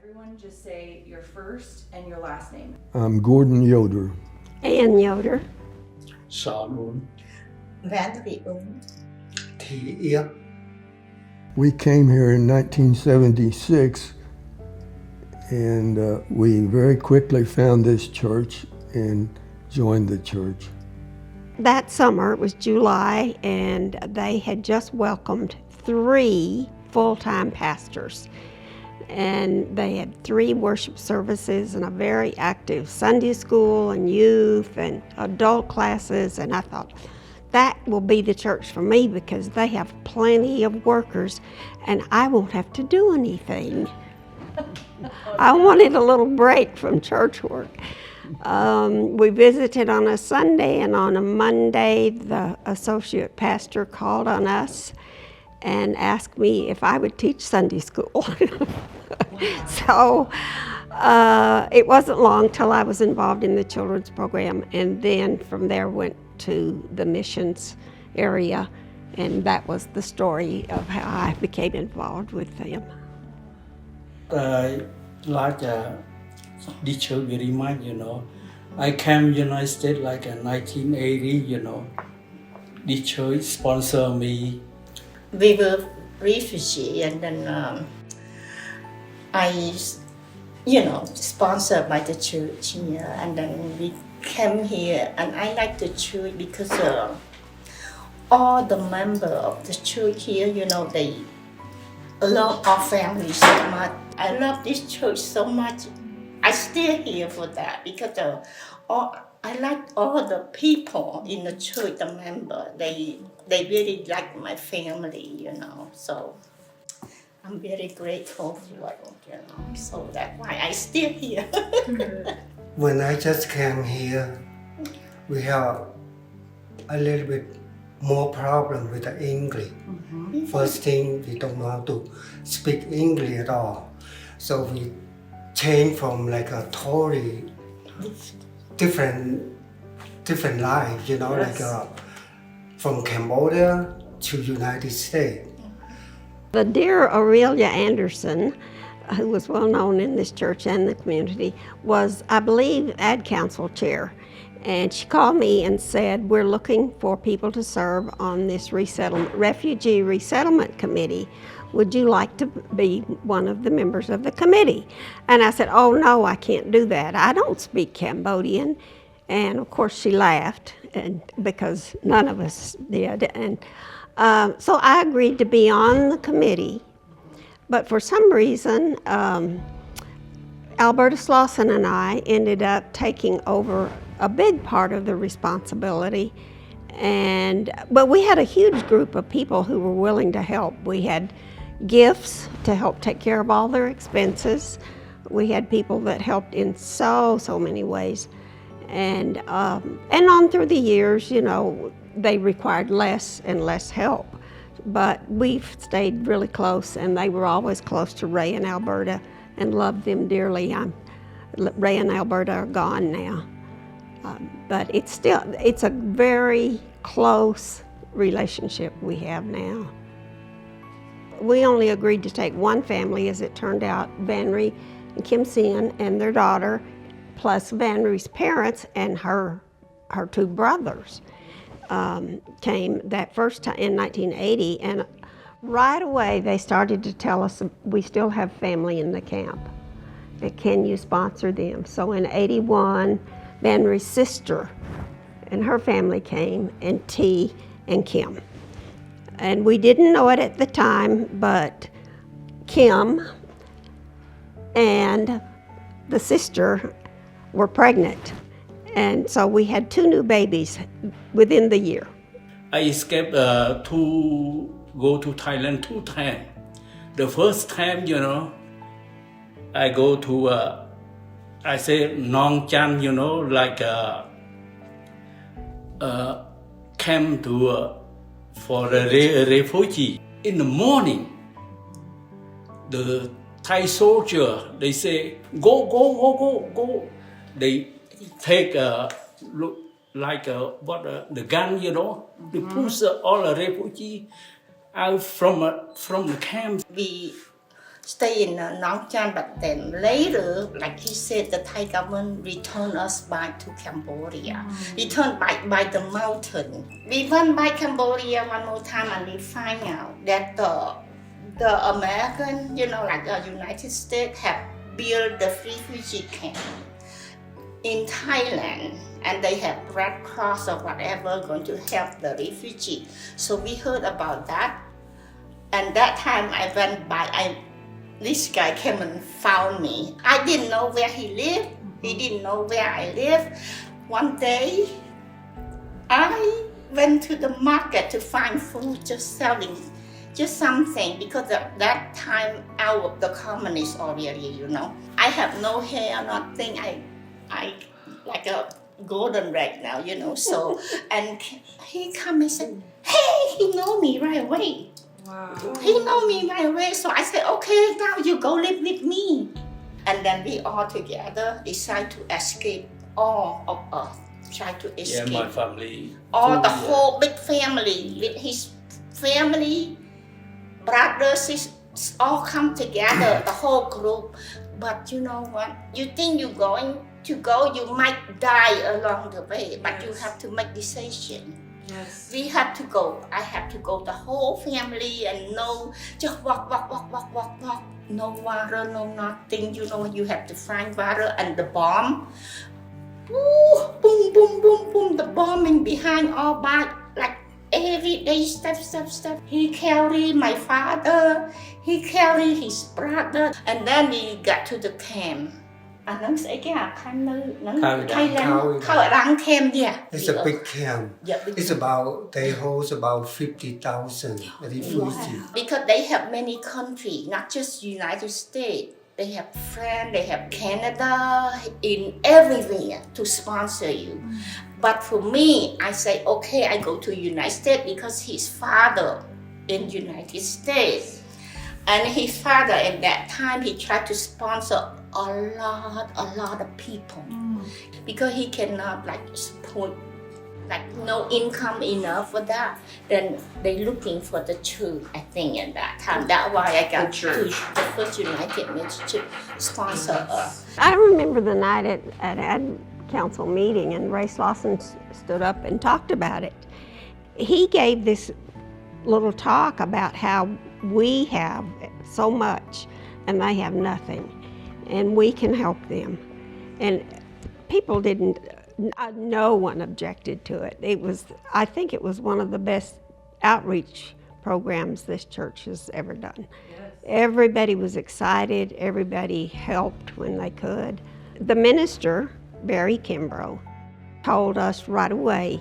Everyone just say your first and your last name. I'm Gordon Yoder. Ann Yoder. Salun. Valerie Thị Yết. We came here in 1976, and we very quickly found this church and joined the church. That summer, it was July, and they had just welcomed 3 full-time pastors. And they had 3 worship services and a very active Sunday school and youth and adult classes. And I thought, that will be the church for me because they have plenty of workers and I won't have to do anything. I wanted a little break from church work. We visited on a Sunday, and on a Monday, the associate pastor called on us and asked me if I would teach Sunday school. So it wasn't long till I was involved in the children's program, and then from there went to the missions area, and that was the story of how I became involved with them. I like the church very much, you know. I came United States like in 1980, you know. The church sponsored me. We were refugees, and then I, sponsored by the church here, and then we came here, and I like the church because all the members of the church here, they love our family so much. I love this church so much. I still here for that because I like all the people in the church, the members. They really like my family, So I'm very grateful for it, So that's why I still here. When I just came here, we have a little bit more problem with the English. First thing, we don't know how to speak English at all. So we changed from like a totally different life, Yes. like from Cambodia to United States. The dear Aurelia Anderson, who was well known in this church and the community, was, I believe, ad council chair. And she called me and said, we're looking for people to serve on this refugee resettlement committee. Would you like to be one of the members of the committee? And I said, oh no, I can't do that. I don't speak Cambodian. And of course she laughed, and because none of us did. And so I agreed to be on the committee. But for some reason, Alberta Slauson and I ended up taking over a big part of the responsibility. But we had a huge group of people who were willing to help. We had gifts to help take care of all their expenses. We had people that helped in so many ways. And on through the years, they required less and less help. But we've stayed really close, and they were always close to Ray and Alberta and loved them dearly. Ray and Alberta are gone now. But it's a very close relationship we have now. We only agreed to take one family, as it turned out, Vanry and Kim Sien and their daughter, plus Vanry's parents and her 2 brothers came that first time in 1980, and right away they started to tell us, we still have family in the camp, and can you sponsor them? So in 81, Vanry's sister and her family came, and T and Kim. And we didn't know it at the time, but Kim and the sister were pregnant. And so we had 2 new babies within the year. I escaped to go to Thailand 2 times. The first time, I go to, I say Nong Chan, like camp for the refugee. In the morning, the Thai soldier, they say, go. They take the gun, they push all the refugee out from the camp. We stay in Nong Chan, but then later, like he said, the Thai government returned us back to Cambodia. Returned by the mountain. We went by Cambodia one more time and we find out that the American, like the United States have built the refugee camp in Thailand, and they have Red Cross or whatever going to help the refugee. So we heard about that, and that time I went by, this guy came and found me. I didn't know where he lived. He didn't know where I lived. One day, I went to the market to find food, just selling just something, because at that time out of the communist already, I have no hair, nothing. I like a golden right now, so, and he come and said, hey, he know me right away. Wow. He know me right away, so I said, okay, now you go live with me. And then we all together decide to escape, all of us try to escape. Yeah, my family. All the whole big family, with his family, brothers, sisters, all come together, the whole group. But you know what? You think you're going to go, you might die along the way, but you have to make decision. Yes. We had to go. I had to go, the whole family, and just walk. No water, no nothing. You have to find water, and the bomb. Ooh, boom, boom, boom, boom. The bombing behind all back, like every day, step. He carried my father. He carried his brother, and then we got to the camp. Nó sẽ cái Thailand, Khao camp, yeah. It's a big camp. Yeah, big It's camp. they host about 50,000 refugees. Because they have many countries, not just United States. They have France, they have Canada, in everywhere to sponsor you. But for me, I say, okay, I go to United States because his father in United States. And his father at that time, he tried to sponsor a lot of people. Because he cannot support, no income enough for that. Then they looking for the church, I think, at that time. That's why I got to the First United Nations to sponsor us. I remember the night at Ad Council meeting, and Ray Slauson stood up and talked about it. He gave this little talk about how we have so much and they have nothing, and we can help them. And people didn't, no one objected to it. I think it was one of the best outreach programs this church has ever done. Yes. Everybody was excited, everybody helped when they could. The minister, Barry Kimbrough, told us right away,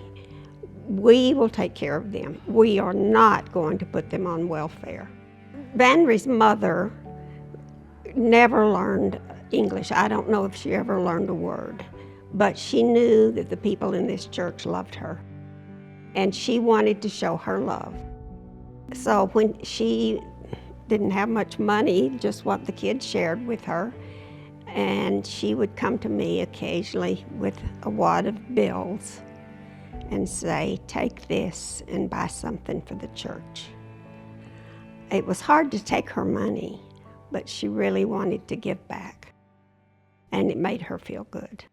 we will take care of them. We are not going to put them on welfare. Vanry's mother never learned English. I don't know if she ever learned a word, but she knew that the people in this church loved her, and she wanted to show her love. So when she didn't have much money, just what the kids shared with her, and she would come to me occasionally with a wad of bills and say, take this and buy something for the church. It was hard to take her money, but she really wanted to give back, and it made her feel good.